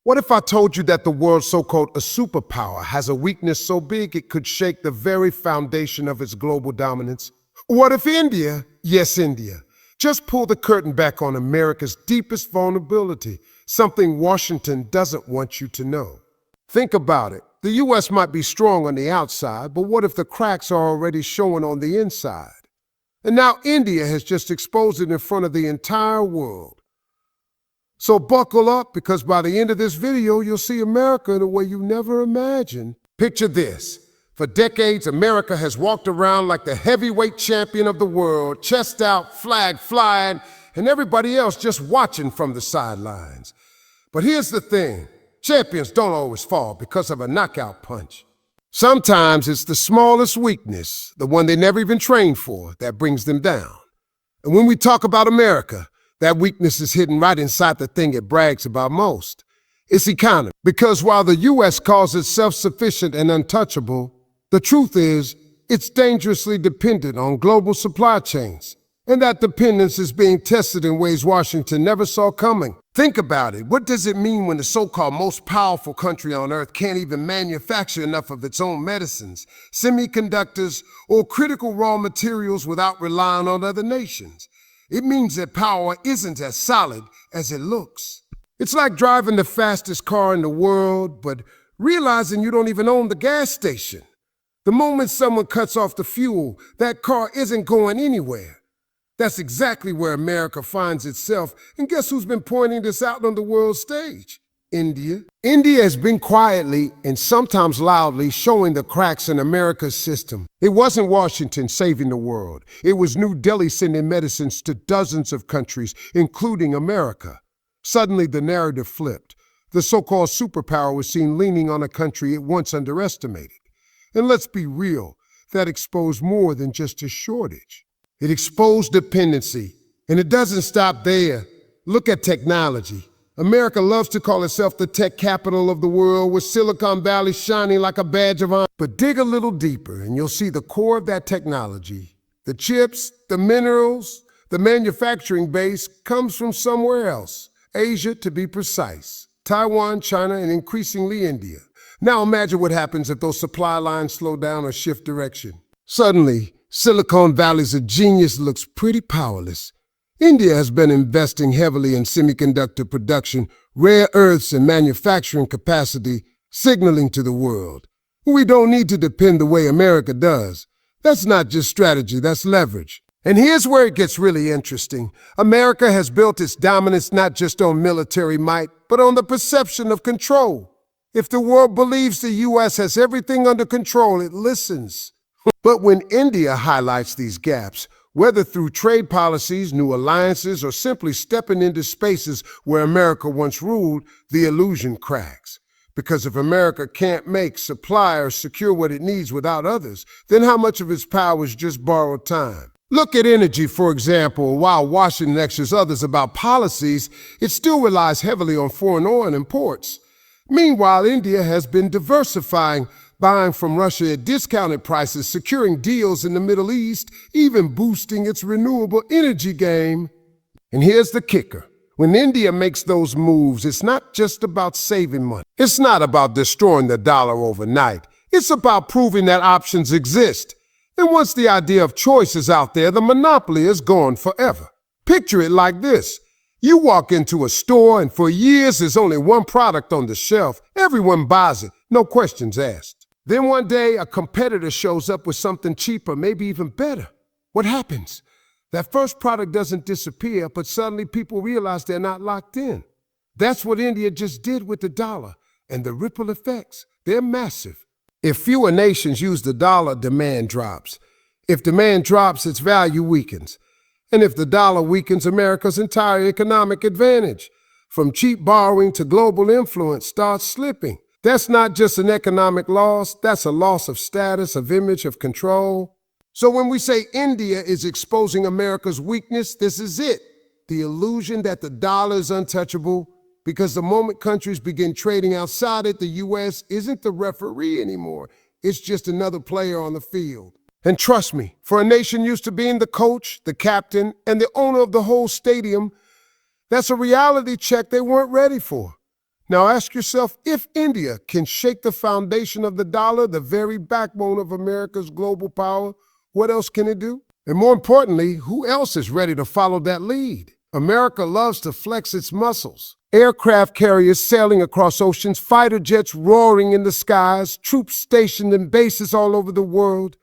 What if I told you that the world's so-called a superpower has a weakness so big it could shake the very foundation of its global dominance? What if India, yes, India, just pulled the curtain back on America's deepest vulnerability, something Washington doesn't want you to know? Think about it. The U.S. might be strong on the outside, but what if the cracks are already showing on the inside? And now India has just exposed it in front of the entire world. So buckle up, because by the end of this video, you'll see America in a way you never imagined. Picture this. For decades, America has walked around like the heavyweight champion of the world, chest out, flag flying, and everybody else just watching from the sidelines. But here's the thing. Champions don't always fall because of a knockout punch. Sometimes it's the smallest weakness, the one they never even trained for, that brings them down. And when we talk about America, that weakness is hidden right inside the thing it brags about most. Its economy. Because while the U.S. calls it self-sufficient and untouchable, the truth is it's dangerously dependent on global supply chains. And that dependence is being tested in ways Washington never saw coming. Think about it. What does it mean when the so-called most powerful country on earth can't even manufacture enough of its own medicines, semiconductors, or critical raw materials without relying on other nations? It means that power isn't as solid as it looks. It's like driving the fastest car in the world, but realizing you don't even own the gas station. The moment someone cuts off the fuel, that car isn't going anywhere. That's exactly where America finds itself, and guess who's been pointing this out on the world stage? India. India has been quietly and sometimes loudly showing the cracks in America's system. It wasn't Washington saving the world. It was New Delhi sending medicines to dozens of countries, including America. Suddenly, the narrative flipped. The so-called superpower was seen leaning on a country it once underestimated. And let's be real, that exposed more than just a shortage. It exposed dependency, and it doesn't stop there. Look at technology. America loves to call itself the tech capital of the world, with Silicon Valley shining like a badge of honor. But dig a little deeper, and you'll see the core of that technology. The chips, the minerals, the manufacturing base comes from somewhere else. Asia, to be precise. Taiwan, China, and increasingly India. Now imagine what happens if those supply lines slow down or shift direction. Suddenly, Silicon Valley's genius looks pretty powerless. India has been investing heavily in semiconductor production, rare earths, and manufacturing capacity, signaling to the world, we don't need to depend the way America does. That's not just strategy, that's leverage. And here's where it gets really interesting. America has built its dominance not just on military might, but on the perception of control. If the world believes the U.S. has everything under control, it listens. But when India highlights these gaps, whether through trade policies, new alliances, or simply stepping into spaces where America once ruled, the illusion cracks. Because if America can't make, supply, or secure what it needs without others, then how much of its power is just borrowed time? Look at energy, for example. While Washington lectures others about policies, it still relies heavily on foreign oil and imports. Meanwhile, India has been diversifying, buying from Russia at discounted prices, securing deals in the Middle East, even boosting its renewable energy game. And here's the kicker. When India makes those moves, it's not just about saving money. It's not about destroying the dollar overnight. It's about proving that options exist. And once the idea of choice is out there, the monopoly is gone forever. Picture it like this. You walk into a store, and for years there's only one product on the shelf. Everyone buys it, no questions asked. Then one day, a competitor shows up with something cheaper, maybe even better. What happens? That first product doesn't disappear, but suddenly people realize they're not locked in. That's what India just did with the dollar, and the ripple effects, they're massive. If fewer nations use the dollar, demand drops. If demand drops, its value weakens. And if the dollar weakens, America's entire economic advantage, from cheap borrowing to global influence, starts slipping. That's not just an economic loss, that's a loss of status, of image, of control. So when we say India is exposing America's weakness, this is it. The illusion that the dollar is untouchable, because the moment countries begin trading outside it, the U.S. isn't the referee anymore. It's just another player on the field. And trust me, for a nation used to being the coach, the captain, and the owner of the whole stadium, that's a reality check they weren't ready for. Now ask yourself, if India can shake the foundation of the dollar, the very backbone of America's global power, what else can it do? And more importantly, who else is ready to follow that lead? America loves to flex its muscles. Aircraft carriers sailing across oceans, fighter jets roaring in the skies, troops stationed in bases all over the world.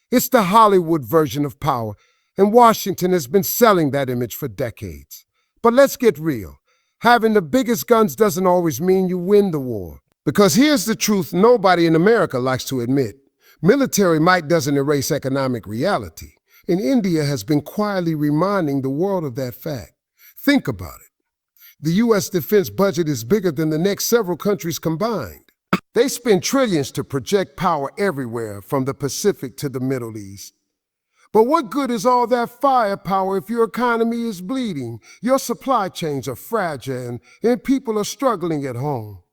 It's the Hollywood version of power, and Washington has been selling that image for decades. But let's get real. Having the biggest guns doesn't always mean you win the war. Because here's the truth nobody in America likes to admit. Military might doesn't erase economic reality, and India has been quietly reminding the world of that fact. Think about it. The U.S. defense budget is bigger than the next several countries combined. They spend trillions to project power everywhere, from the Pacific to the Middle East. But what good is all that firepower if your economy is bleeding, your supply chains are fragile, and people are struggling at home?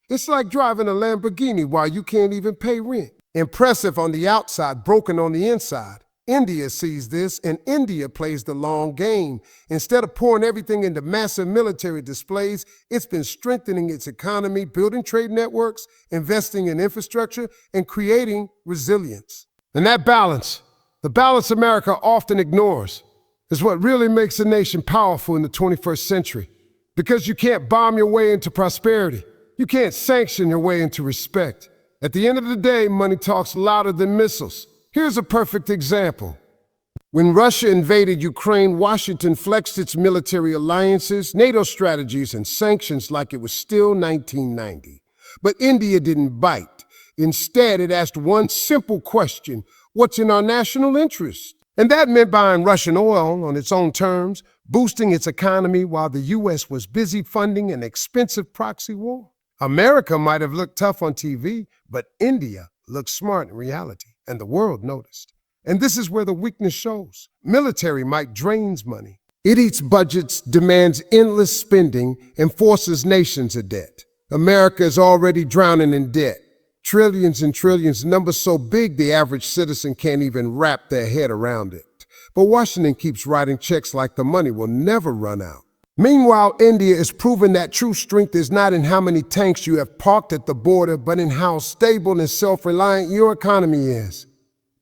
It's like driving a Lamborghini while you can't even pay rent. Impressive on the outside, broken on the inside. India sees this, and India plays the long game. Instead of pouring everything into massive military displays, it's been strengthening its economy, building trade networks, investing in infrastructure, and creating resilience. And that balance, the balance America often ignores, is what really makes a nation powerful in the 21st century. Because you can't bomb your way into prosperity. You can't sanction your way into respect. At the end of the day, money talks louder than missiles. Here's a perfect example. When Russia invaded Ukraine, Washington flexed its military alliances, NATO strategies, and sanctions like it was still 1990. But India didn't bite. Instead, it asked one simple question: what's in our national interest? And that meant buying Russian oil on its own terms, boosting its economy while the U.S. was busy funding an expensive proxy war. America might have looked tough on TV, but India looked smart in reality, and the world noticed. And this is where the weakness shows. Military might drains money. It eats budgets, demands endless spending, and forces nations to debt. America is already drowning in debt. Trillions and trillions, numbers so big the average citizen can't even wrap their head around it. But Washington keeps writing checks like the money will never run out. Meanwhile, India is proving that true strength is not in how many tanks you have parked at the border, but in how stable and self-reliant your economy is.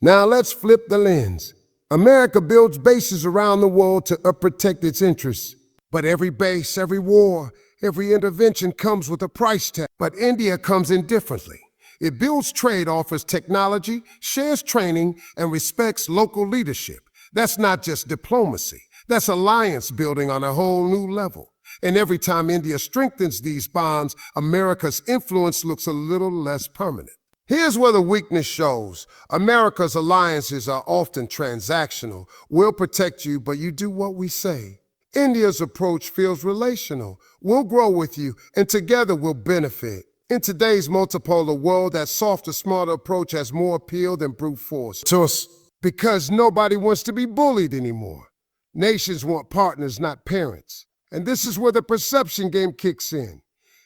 Now let's flip the lens. America builds bases around the world to protect its interests. But every base, every war, every intervention comes with a price tag. But India comes in differently. It builds trade, offers technology, shares training, and respects local leadership. That's not just diplomacy. That's alliance building on a whole new level. And every time India strengthens these bonds, America's influence looks a little less permanent. Here's where the weakness shows. America's alliances are often transactional. We'll protect you, but you do what we say. India's approach feels relational. We'll grow with you, and together we'll benefit. In today's multipolar world, that softer, smarter approach has more appeal than brute force. Because nobody wants to be bullied anymore. Nations want partners, not parents. And this is where the perception game kicks in.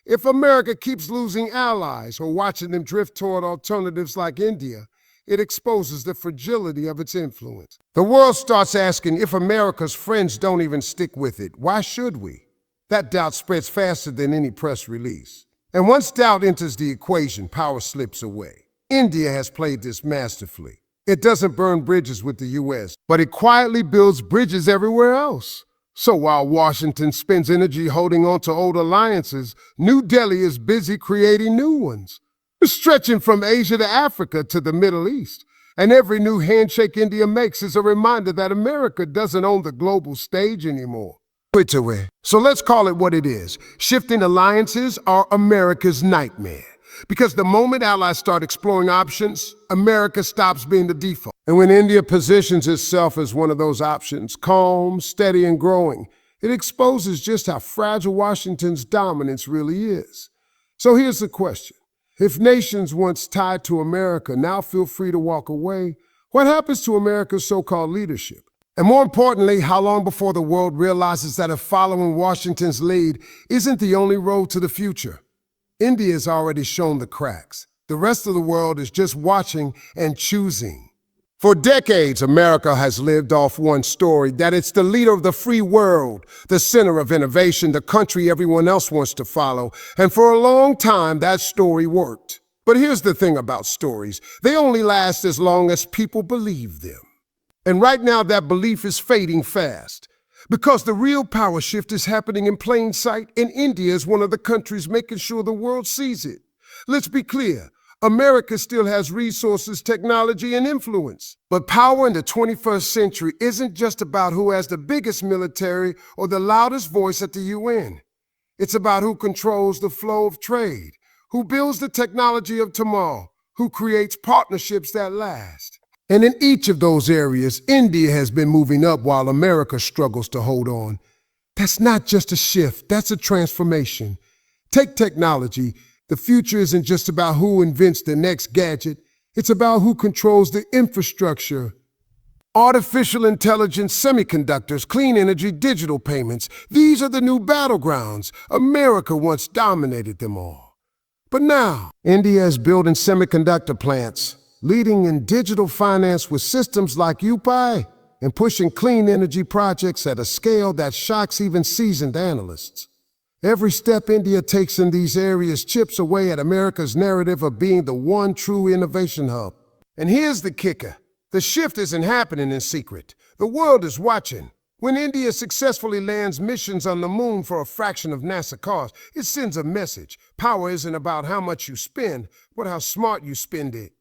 If America keeps losing allies or watching them drift toward alternatives like India, it exposes the fragility of its influence. The world starts asking, if America's friends don't even stick with it, why should we? That doubt spreads faster than any press release. And once doubt enters the equation, power slips away. India has played this masterfully. It doesn't burn bridges with the U.S., but it quietly builds bridges everywhere else. So while Washington spends energy holding on to old alliances, New Delhi is busy creating new ones, stretching from Asia to Africa to the Middle East. And every new handshake India makes is a reminder that America doesn't own the global stage anymore. So let's call it what it is. Shifting alliances are America's nightmare. Because the moment allies start exploring options, America stops being the default. And when India positions itself as one of those options, calm, steady, and growing, it exposes just how fragile Washington's dominance really is. So here's the question. If nations once tied to America now feel free to walk away, what happens to America's so-called leadership? And more importantly, how long before the world realizes that if following Washington's lead isn't the only road to the future? India has already shown the cracks. The rest of the world is just watching and choosing. For decades, America has lived off one story, that it's the leader of the free world, the center of innovation, the country everyone else wants to follow. And for a long time, that story worked. But here's the thing about stories. They only last as long as people believe them. And right now, that belief is fading fast. Because the real power shift is happening in plain sight, and India is one of the countries making sure the world sees it. Let's be clear. America still has resources, technology, and influence. But power in the 21st century isn't just about who has the biggest military or the loudest voice at the UN. It's about who controls the flow of trade, who builds the technology of tomorrow, who creates partnerships that last. And in each of those areas, India has been moving up while America struggles to hold on. That's not just a shift, that's a transformation. Take technology. The future isn't just about who invents the next gadget, it's about who controls the infrastructure. Artificial intelligence, semiconductors, clean energy, digital payments, these are the new battlegrounds. America once dominated them all. But now, India is building semiconductor plants, leading in digital finance with systems like UPI, and pushing clean energy projects at a scale that shocks even seasoned analysts. Every step India takes in these areas chips away at America's narrative of being the one true innovation hub. And here's the kicker. The shift isn't happening in secret. The world is watching. When India successfully lands missions on the moon for a fraction of NASA cost, it sends a message. Power isn't about how much you spend, but how smart you spend it.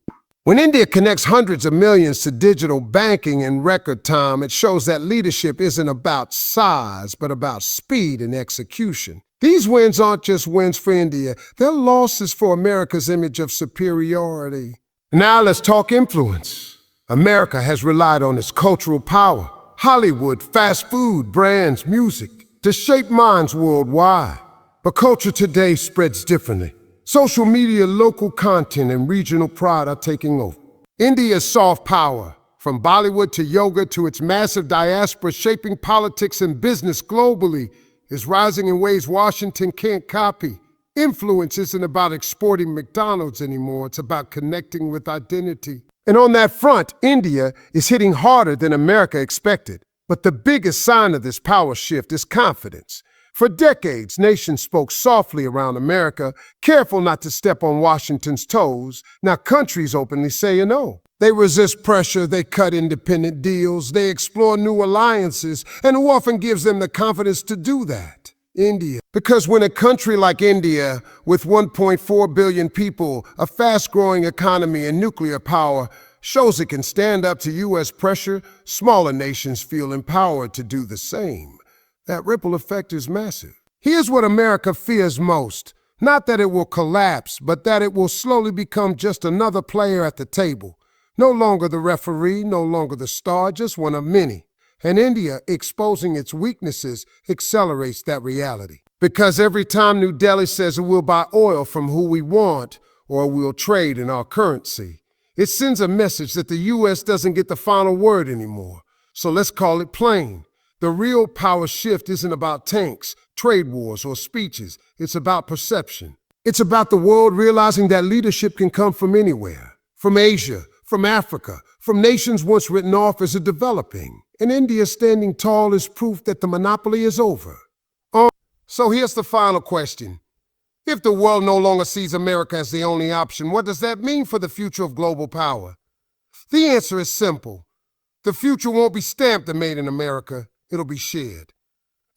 When India connects hundreds of millions to digital banking in record time, it shows that leadership isn't about size, but about speed and execution. These wins aren't just wins for India, they're losses for America's image of superiority. Now let's talk influence. America has relied on its cultural power, Hollywood, fast food, brands, music, to shape minds worldwide. But culture today spreads differently. Social media, local content, and regional pride are taking over. India's soft power, from Bollywood to yoga to its massive diaspora shaping politics and business globally, is rising in ways Washington can't copy. Influence isn't about exporting McDonald's anymore, it's about connecting with identity. And on that front, India is hitting harder than America expected. But the biggest sign of this power shift is confidence. For decades, nations spoke softly around America, careful not to step on Washington's toes. Now countries openly say no. They resist pressure, they cut independent deals, they explore new alliances, and who often gives them the confidence to do that? India. Because when a country like India, with 1.4 billion people, a fast-growing economy and nuclear power, shows it can stand up to U.S. pressure, smaller nations feel empowered to do the same. That ripple effect is massive. Here's what America fears most. Not that it will collapse, but that it will slowly become just another player at the table. No longer the referee, no longer the star, just one of many. And India, exposing its weaknesses, accelerates that reality. Because every time New Delhi says it will buy oil from who we want, or we'll trade in our currency, it sends a message that the U.S. doesn't get the final word anymore. So let's call it plain. The real power shift isn't about tanks, trade wars, or speeches. It's about perception. It's about the world realizing that leadership can come from anywhere. From Asia, from Africa, from nations once written off as a developing. And India standing tall is proof that the monopoly is over. So here's the final question. If the world no longer sees America as the only option, what does that mean for the future of global power? The answer is simple. The future won't be stamped and made in America. It'll be shared.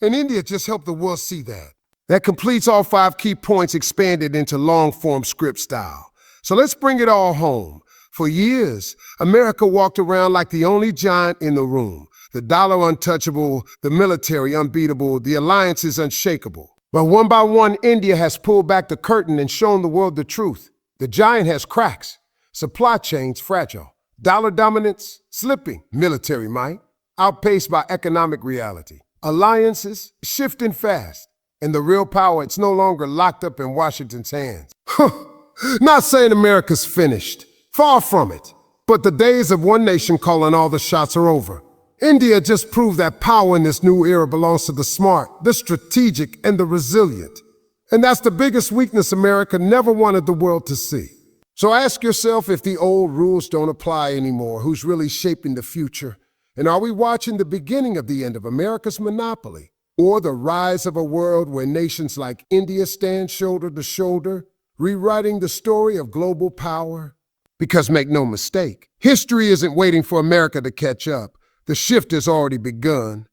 And India just helped the world see that. That completes all 5 key points expanded into long-form script style. So let's bring it all home. For years, America walked around like the only giant in the room. The dollar untouchable, the military unbeatable, the alliances unshakable. But one by one, India has pulled back the curtain and shown the world the truth. The giant has cracks, supply chains fragile, dollar dominance slipping, military might outpaced by economic reality. Alliances shifting fast, and the real power, it's no longer locked up in Washington's hands. Not saying America's finished, far from it. But the days of one nation calling all the shots are over. India just proved that power in this new era belongs to the smart, the strategic, and the resilient. And that's the biggest weakness America never wanted the world to see. So ask yourself, if the old rules don't apply anymore, who's really shaping the future? And are we watching the beginning of the end of America's monopoly, or the rise of a world where nations like India stand shoulder to shoulder, rewriting the story of global power? Because make no mistake, history isn't waiting for America to catch up. The shift has already begun.